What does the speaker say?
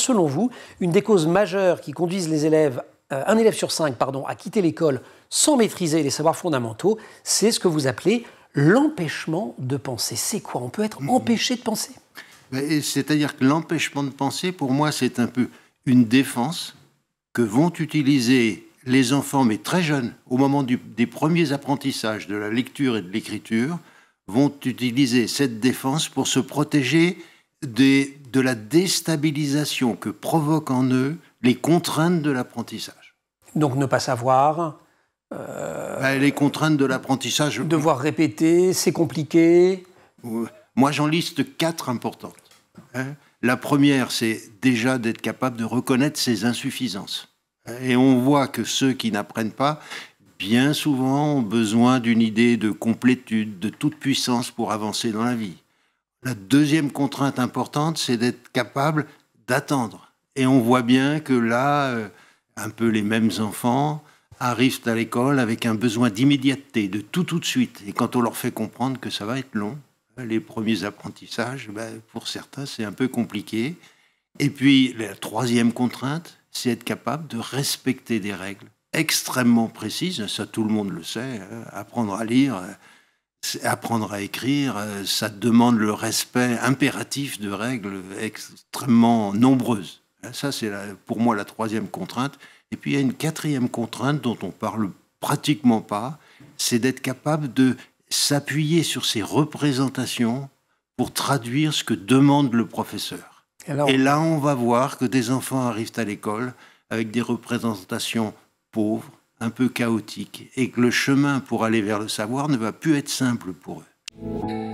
selon vous, une des causes majeures qui conduisent un élève sur 5 à quitter l'école sans maîtriser les savoirs fondamentaux, c'est ce que vous appelez l'empêchement de penser. C'est quoi? On peut être empêché de penser? C'est-à-dire que l'empêchement de penser, pour moi, c'est un peu une défense que vont utiliser les enfants, mais très jeunes, au moment des premiers apprentissages de la lecture et de l'écriture, vont utiliser cette défense pour se protéger de la déstabilisation que provoquent en eux les contraintes de l'apprentissage. Donc ne pas savoir... les contraintes de l'apprentissage... Devoir répéter, c'est compliqué. Moi, j'en liste 4 importantes. La première, c'est déjà d'être capable de reconnaître ses insuffisances. Et on voit que ceux qui n'apprennent pas, bien souvent, ont besoin d'une idée de complétude, de toute puissance pour avancer dans la vie. La deuxième contrainte importante, c'est d'être capable d'attendre. Et on voit bien que là, un peu les mêmes enfants arrivent à l'école avec un besoin d'immédiateté, de tout de suite. Et quand on leur fait comprendre que ça va être long, les premiers apprentissages, pour certains, c'est un peu compliqué. Et puis, la troisième contrainte, c'est être capable de respecter des règles extrêmement précises. Ça, tout le monde le sait. Apprendre à lire, apprendre à écrire, ça demande le respect impératif de règles extrêmement nombreuses. Ça, c'est pour moi la troisième contrainte. Et puis, il y a une quatrième contrainte dont on parle pratiquement pas, c'est d'être capable de s'appuyer sur ces représentations pour traduire ce que demande le professeur. Et là, on va voir que des enfants arrivent à l'école avec des représentations pauvres, un peu chaotiques, et que le chemin pour aller vers le savoir ne va plus être simple pour eux.